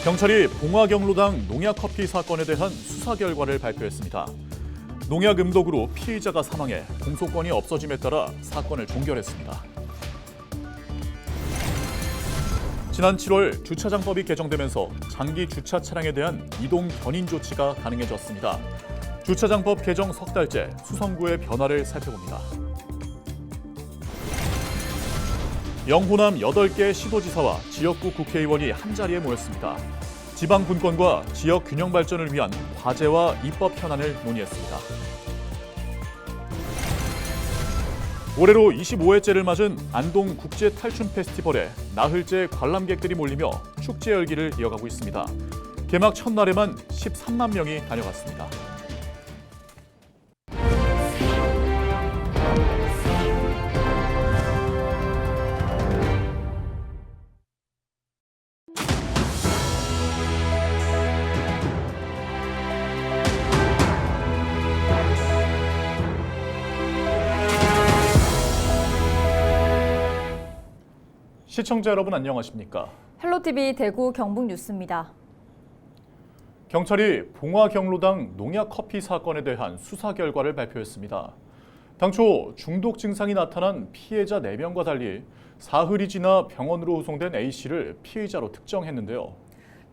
경찰이 봉화경로당 농약커피 사건에 대한 수사 결과를 발표했습니다. 농약 음독으로 피의자가 사망해 공소권이 없어짐에 따라 사건을 종결했습니다. 지난 7월 주차장법이 개정되면서 장기 주차 차량에 대한 이동 견인 조치가 가능해졌습니다. 주차장법 개정 석 달째 수성구의 변화를 살펴봅니다. 영호남 8개 시도지사와 지역구 국회의원이 한자리에 모였습니다. 지방 분권과 지역 균형 발전을 위한 과제와 입법 현안을 논의했습니다. 올해로 25회째를 맞은 안동 국제 탈춤 페스티벌에 나흘째 관람객들이 몰리며 축제 열기를 이어가고 있습니다. 개막 첫날에만 13만 명이 다녀갔습니다. 시청자 여러분 안녕하십니까? 헬로티비 대구 경북 뉴스입니다. 경찰이 봉화경로당 농약커피 사건에 대한 수사 결과를 발표했습니다. 당초 중독 증상이 나타난 피해자 4명과 달리 사흘이 지나 병원으로 후송된 A씨를 피의자로 특정했는데요.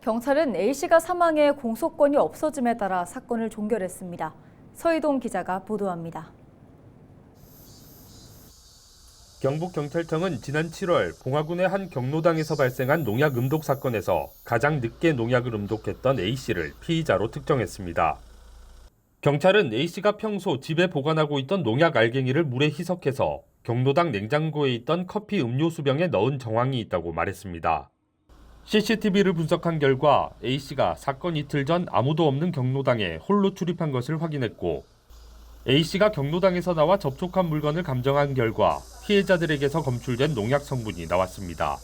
경찰은 A씨가 사망해 공소권이 없어짐에 따라 사건을 종결했습니다. 서희동 기자가 보도합니다. 경북경찰청은 지난 7월 봉화군의 한 경로당에서 발생한 농약 음독 사건에서 가장 늦게 농약을 음독했던 A씨를 피의자로 특정했습니다. 경찰은 A씨가 평소 집에 보관하고 있던 농약 알갱이를 물에 희석해서 경로당 냉장고에 있던 커피 음료 수병에 넣은 정황이 있다고 말했습니다. CCTV를 분석한 결과 A씨가 사건 이틀 전 아무도 없는 경로당에 홀로 출입한 것을 확인했고 A씨가 경로당에서 나와 접촉한 물건을 감정한 결과 피해자들에게서 검출된 농약 성분이 나왔습니다.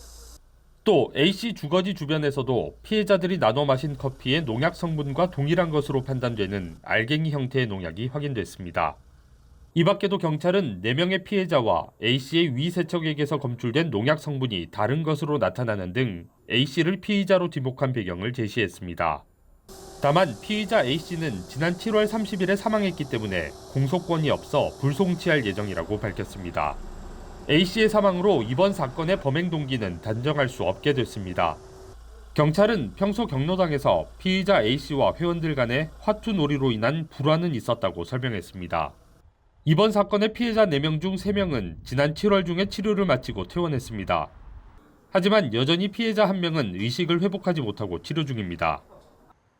또 A씨 주거지 주변에서도 피해자들이 나눠 마신 커피의 농약 성분과 동일한 것으로 판단되는 알갱이 형태의 농약이 확인됐습니다. 이 밖에도 경찰은 4명의 피해자와 A씨의 위 세척액에서 검출된 농약 성분이 다른 것으로 나타나는 등 A씨를 피의자로 지목한 배경을 제시했습니다. 다만 피의자 A씨는 지난 7월 30일에 사망했기 때문에 공소권이 없어 불송치할 예정이라고 밝혔습니다. A씨의 사망으로 이번 사건의 범행 동기는 단정할 수 없게 됐습니다. 경찰은 평소 경로당에서 피의자 A씨와 회원들 간의 화투놀이로 인한 불화는 있었다고 설명했습니다. 이번 사건의 피해자 4명 중 3명은 지난 7월 중에 치료를 마치고 퇴원했습니다. 하지만 여전히 피해자 1명은 의식을 회복하지 못하고 치료 중입니다.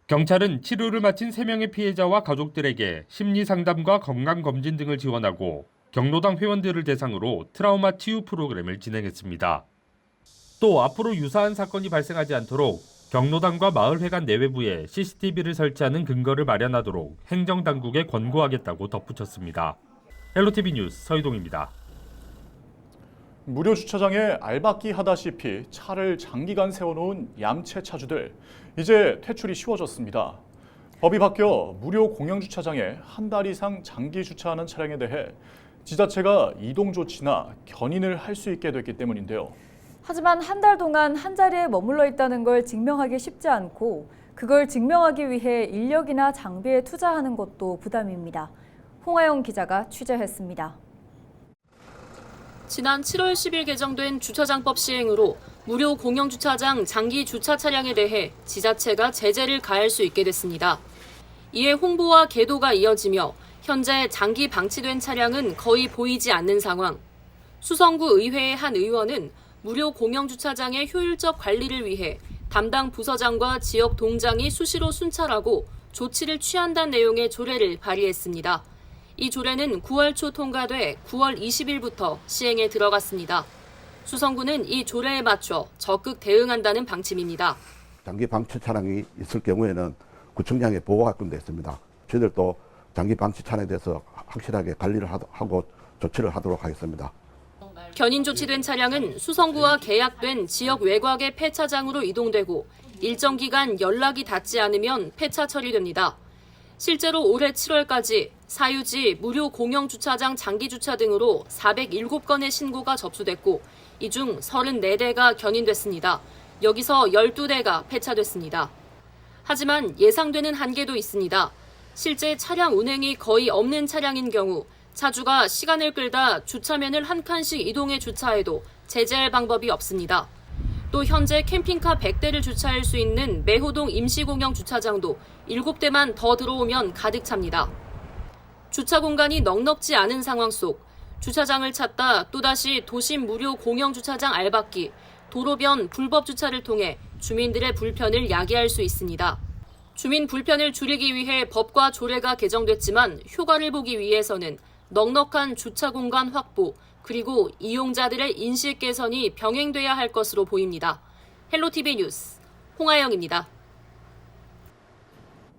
경찰은 치료를 마친 3명의 피해자와 가족들에게 심리상담과 건강검진 등을 지원하고 경로당 회원들을 대상으로 트라우마 치유 프로그램을 진행했습니다. 또 앞으로 유사한 사건이 발생하지 않도록 경로당과 마을회관 내외부에 CCTV를 설치하는 근거를 마련하도록 행정당국에 권고하겠다고 덧붙였습니다. 헬로티비 뉴스 서희동입니다. 무료 주차장에 알박기 하다시피 차를 장기간 세워놓은 얌체 차주들, 이제 퇴출이 쉬워졌습니다. 법이 바뀌어 무료 공영주차장에 한 달 이상 장기 주차하는 차량에 대해 지자체가 이동 조치나 견인을 할 수 있게 됐기 때문인데요. 하지만 한 달 동안 한 자리에 머물러 있다는 걸 증명하기 쉽지 않고 그걸 증명하기 위해 인력이나 장비에 투자하는 것도 부담입니다. 홍하영 기자가 취재했습니다. 지난 7월 10일 개정된 주차장법 시행으로 무료 공영주차장 장기 주차 차량에 대해 지자체가 제재를 가할 수 있게 됐습니다. 이에 홍보와 계도가 이어지며 현재 장기 방치된 차량은 거의 보이지 않는 상황. 수성구 의회의 한 의원은 무료 공영주차장의 효율적 관리를 위해 담당 부서장과 지역 동장이 수시로 순찰하고 조치를 취한다는 내용의 조례를 발의했습니다. 이 조례는 9월 초 통과돼 9월 20일부터 시행에 들어갔습니다. 수성구는 이 조례에 맞춰 적극 대응한다는 방침입니다. 장기 방치 차량이 있을 경우에는 구청장의 보고가 끝냈습니다. 저희들도 장기 방치 차량에 대해서 확실하게 관리를 하고 조치를 하도록 하겠습니다. 견인 조치된 차량은 수성구와 계약된 지역 외곽의 폐차장으로 이동되고 일정 기간 연락이 닿지 않으면 폐차 처리됩니다. 실제로 올해 7월까지 사유지 무료 공영주차장 장기주차 등으로 407건의 신고가 접수됐고 이 중 34대가 견인됐습니다. 여기서 12대가 폐차됐습니다. 하지만 예상되는 한계도 있습니다. 실제 차량 운행이 거의 없는 차량인 경우 차주가 시간을 끌다 주차면을 한 칸씩 이동해 주차해도 제재할 방법이 없습니다. 또 현재 캠핑카 100대를 주차할 수 있는 매호동 임시공영 주차장도 7대만 더 들어오면 가득 찹니다. 주차 공간이 넉넉지 않은 상황 속 주차장을 찾다 또다시 도심 무료 공영주차장 알박기, 도로변 불법 주차를 통해 주민들의 불편을 야기할 수 있습니다. 주민 불편을 줄이기 위해 법과 조례가 개정됐지만 효과를 보기 위해서는 넉넉한 주차 공간 확보, 그리고 이용자들의 인식 개선이 병행돼야 할 것으로 보입니다. 헬로티비 뉴스 홍하영입니다.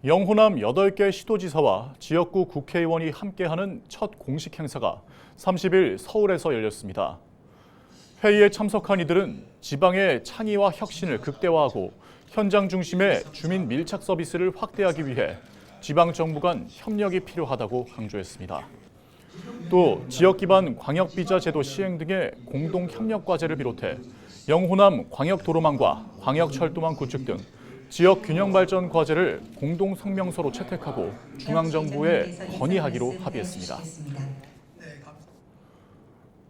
영호남 8개 시도지사와 지역구 국회의원이 함께하는 첫 공식 행사가 30일 서울에서 열렸습니다. 회의에 참석한 이들은 지방의 창의와 혁신을 극대화하고 현장 중심의 주민 밀착 서비스를 확대하기 위해 지방정부 간 협력이 필요하다고 강조했습니다. 또 지역 기반 광역비자 제도 시행 등의 공동 협력 과제를 비롯해 영호남 광역도로망과 광역철도망 구축 등 지역 균형 발전 과제를 공동 성명서로 채택하고 중앙정부에 건의하기로 합의했습니다.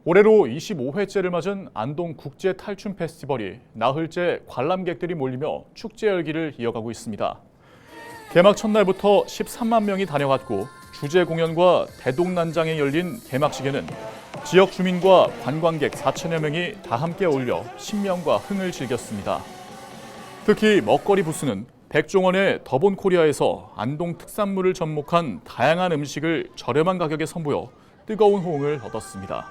올해로 25회째를 맞은 안동 국제 탈춤 페스티벌이 나흘째 관람객들이 몰리며 축제 열기를 이어가고 있습니다. 개막 첫날부터 13만 명이 다녀갔고 주제 공연과 대동난장에 열린 개막식에는 지역 주민과 관광객 4천여 명이 다 함께 어울려 신명과 흥을 즐겼습니다. 특히 먹거리 부스는 백종원의 더본 코리아에서 안동 특산물을 접목한 다양한 음식을 저렴한 가격에 선보여 뜨거운 호응을 얻었습니다.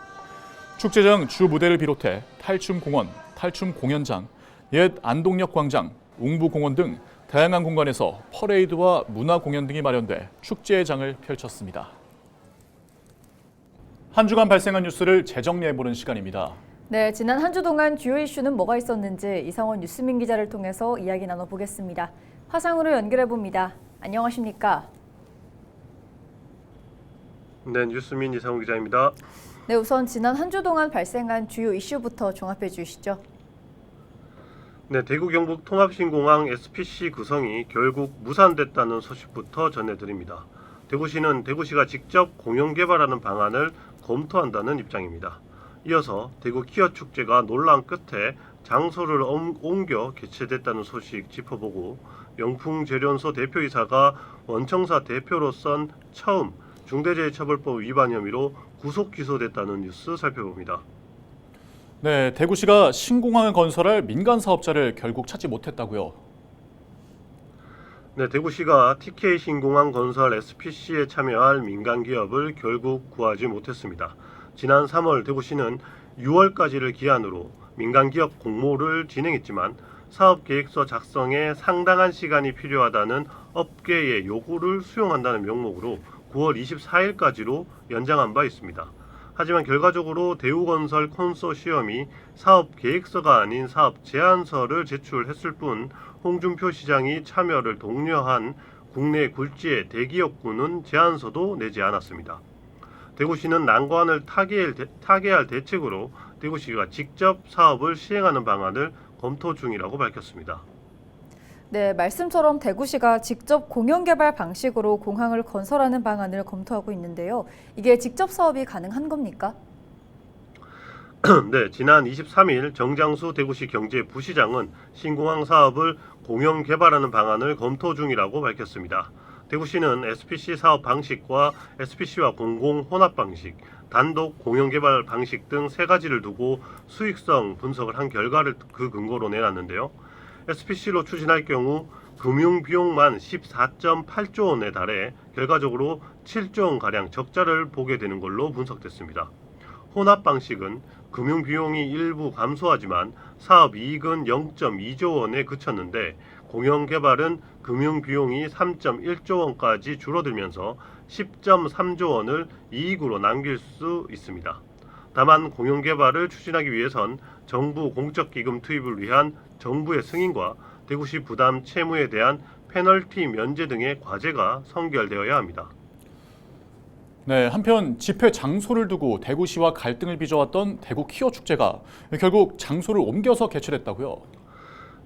축제장 주 무대를 비롯해 탈춤공원, 탈춤 공연장, 옛 안동역 광장, 웅부공원 등 다양한 공간에서 퍼레이드와 문화 공연 등이 마련돼 축제의 장을 펼쳤습니다. 한 주간 발생한 뉴스를 재정리해보는 시간입니다. 네, 지난 한 주 동안 주요 이슈는 뭐가 있었는지 이성원 뉴스민 기자를 통해서 이야기 나눠보겠습니다. 화상으로 연결해봅니다. 안녕하십니까? 네, 뉴스민 이성훈 기자입니다. 네, 우선 지난 한 주 동안 발생한 주요 이슈부터 종합해 주시죠. 네, 대구 경북 통합신공항 SPC 구성이 결국 무산됐다는 소식부터 전해드립니다. 대구시는 대구시가 직접 공영 개발하는 방안을 검토한다는 입장입니다. 이어서 대구 키어 축제가 논란 끝에 장소를 옮겨 개최됐다는 소식 짚어보고 영풍재련소 대표이사가 원청사 대표로선 처음 중대재해처벌법 위반 혐의로 구속 기소됐다는 뉴스 살펴봅니다. 네, 대구시가 신공항을 건설할 민간 사업자를 결국 찾지 못했다고요. 네, 대구시가 TK 신공항 건설 SPC에 참여할 민간 기업을 결국 구하지 못했습니다. 지난 3월 대구시는 6월까지를 기한으로 민간 기업 공모를 진행했지만 사업 계획서 작성에 상당한 시간이 필요하다는 업계의 요구를 수용한다는 명목으로 9월 24일까지로 연장한 바 있습니다. 하지만 결과적으로 대우건설 콘소시엄이 사업 계획서가 아닌 사업 제안서를 제출했을 뿐 홍준표 시장이 참여를 독려한 국내 굴지의 대기업군은 제안서도 내지 않았습니다. 대구시는 난관을 타개할 대책으로 대구시가 직접 사업을 시행하는 방안을 검토 중이라고 밝혔습니다. 네, 말씀처럼 대구시가 직접 공영개발 방식으로 공항을 건설하는 방안을 검토하고 있는데요. 이게 직접 사업이 가능한 겁니까? 네, 지난 23일 정장수 대구시 경제부시장은 신공항 사업을 공영 개발하는 방안을 검토 중이라고 밝혔습니다. 대구시는 SPC 사업 방식과 SPC와 공공 혼합 방식, 단독 공영 개발 방식 등 세 가지를 두고 수익성 분석을 한 결과를 그 근거로 내놨는데요. SPC로 추진할 경우 금융 비용만 14.8조 원에 달해 결과적으로 7조 원가량 적자를 보게 되는 걸로 분석됐습니다. 혼합 방식은 금융 비용이 일부 감소하지만 사업 이익은 0.2조 원에 그쳤는데 공영 개발은 금융 비용이 3.1조 원까지 줄어들면서 10.3조 원을 이익으로 남길 수 있습니다. 다만 공영 개발을 추진하기 위해선 정부 공적 기금 투입을 위한 정부의 승인과 대구시 부담 채무에 대한 페널티 면제 등의 과제가 선결되어야 합니다. 네, 한편 집회 장소를 두고 대구시와 갈등을 빚어왔던 대구 키어 축제가 결국 장소를 옮겨서 개최됐다고요.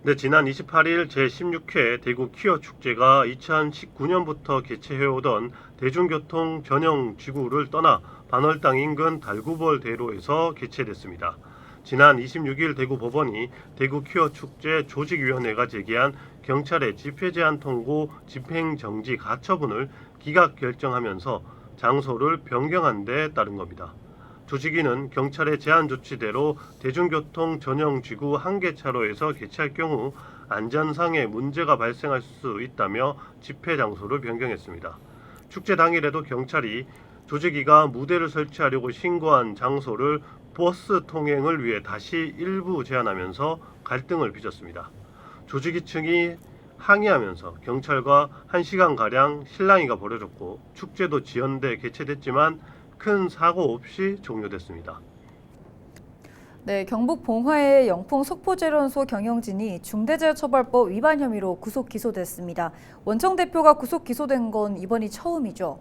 네, 지난 28일 제16회 대구 퀴어 축제가 2019년부터 개최해오던 대중교통 전용 지구를 떠나 반월당 인근 달구벌 대로에서 개최됐습니다. 지난 26일 대구 법원이 대구 퀴어 축제 조직위원회가 제기한 경찰의 집회 제한 통고 집행 정지 가처분을 기각 결정하면서 장소를 변경한 데 따른 겁니다. 조직위는 경찰의 제한 조치대로 대중교통 전용 지구 1개 차로에서 개최할 경우 안전상의 문제가 발생할 수 있다며 집회 장소를 변경했습니다. 축제 당일에도 경찰이 조직위가 무대를 설치하려고 신고한 장소를 버스 통행을 위해 다시 일부 제한하면서 갈등을 빚었습니다. 조직위 측이 항의하면서 경찰과 1시간가량 실랑이가 벌어졌고 축제도 지연돼 개최됐지만 큰 사고 없이 종료됐습니다. 네, 경북 봉화의 영풍 속포재련소 경영진이 중대재해처벌법 위반 혐의로 구속 기소됐습니다. 원청 대표가 구속 기소된 건 이번이 처음이죠.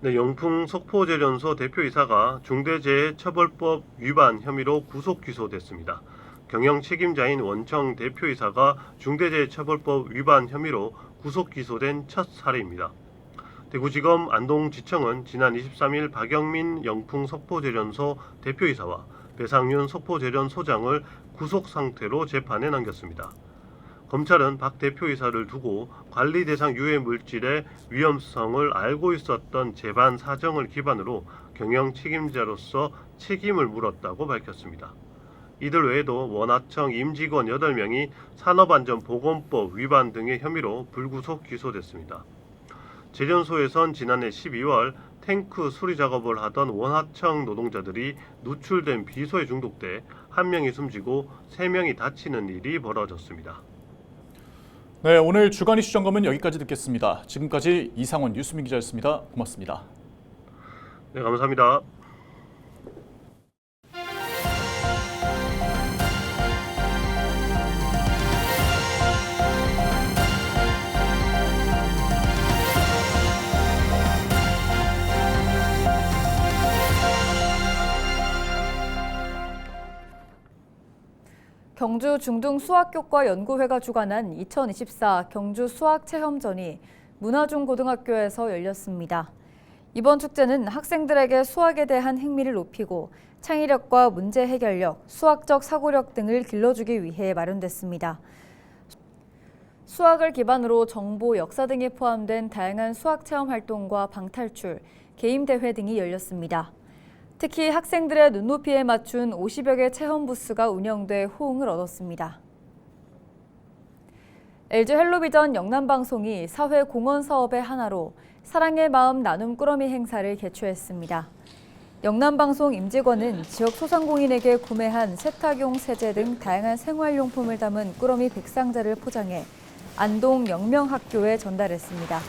네, 영풍 석포재련소 대표이사가 중대재해처벌법 위반 혐의로 구속 기소됐습니다. 경영 책임자인 원청 대표이사가 중대재해처벌법 위반 혐의로 구속 기소된 첫 사례입니다. 대구지검 안동지청은 지난 23일 박영민 영풍 석포재련소 대표이사와 배상윤 석포재련소장을 구속 상태로 재판에 넘겼습니다. 검찰은 박 대표이사를 두고 관리 대상 유해 물질의 위험성을 알고 있었던 재반 사정을 기반으로 경영 책임자로서 책임을 물었다고 밝혔습니다. 이들 외에도 원하청 임직원 8명이 산업안전보건법 위반 등의 혐의로 불구속 기소됐습니다. 재련소에선 지난해 12월 탱크 수리 작업을 하던 원하청 노동자들이 누출된 비소에 중독돼 1명이 숨지고 3명이 다치는 일이 벌어졌습니다. 네, 오늘 주간 이슈 점검은 여기까지 듣겠습니다. 지금까지 이상원 뉴스민 기자였습니다. 고맙습니다. 네, 감사합니다. 경주 중등수학교과연구회가 주관한 2024 경주 수학체험전이 문화중고등학교에서 열렸습니다. 이번 축제는 학생들에게 수학에 대한 흥미를 높이고 창의력과 문제 해결력, 수학적 사고력 등을 길러주기 위해 마련됐습니다. 수학을 기반으로 정보, 역사 등이 포함된 다양한 수학체험 활동과 방탈출, 게임대회 등이 열렸습니다. 특히 학생들의 눈높이에 맞춘 50여 개 체험 부스가 운영돼 호응을 얻었습니다. LG 헬로비전 영남방송이 사회 공헌 사업의 하나로 사랑의 마음 나눔 꾸러미 행사를 개최했습니다. 영남방송 임직원은 지역 소상공인에게 구매한 세탁용 세제 등 다양한 생활용품을 담은 꾸러미 100상자를 포장해 안동 영명학교에 전달했습니다.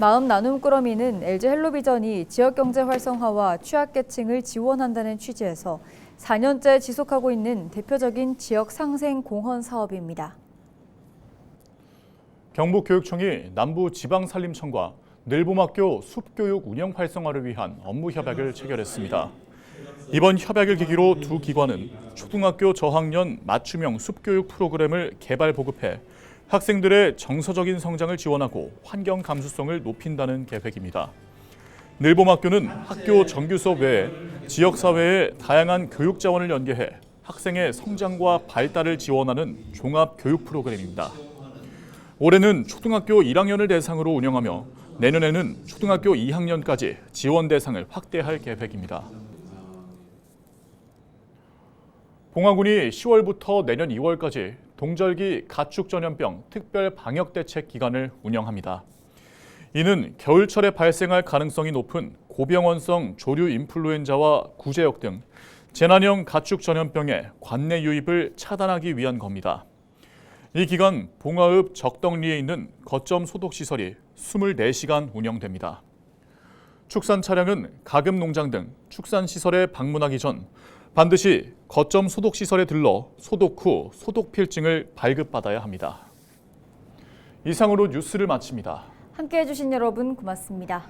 마음 나눔 꾸러미는 LG 헬로비전이 지역경제 활성화와 취약계층을 지원한다는 취지에서 4년째 지속하고 있는 대표적인 지역 상생 공헌 사업입니다. 경북교육청이 남부지방산림청과 늘봄학교 숲교육 운영 활성화를 위한 업무 협약을 체결했습니다. 이번 협약을 계기로 두 기관은 초등학교 저학년 맞춤형 숲교육 프로그램을 개발 보급해 학생들의 정서적인 성장을 지원하고 환경 감수성을 높인다는 계획입니다. 늘봄학교는 학교 정규 수업 외에 지역사회의 다양한 교육 자원을 연계해 학생의 성장과 발달을 지원하는 종합 교육 프로그램입니다. 올해는 초등학교 1학년을 대상으로 운영하며 내년에는 초등학교 2학년까지 지원 대상을 확대할 계획입니다. 봉화군이 10월부터 내년 2월까지 동절기 가축 전염병 특별 방역 대책 기간을 운영합니다. 이는 겨울철에 발생할 가능성이 높은 고병원성 조류 인플루엔자와 구제역 등 재난형 가축 전염병의 관내 유입을 차단하기 위한 겁니다. 이 기간 봉화읍 적덕리에 있는 거점 소독 시설이 24시간 운영됩니다. 축산 차량은 가금 농장 등 축산 시설에 방문하기 전 반드시 거점 소독 시설에 들러 소독 후 소독 필증을 발급받아야 합니다. 이상으로 뉴스를 마칩니다. 함께해 주신 여러분 고맙습니다.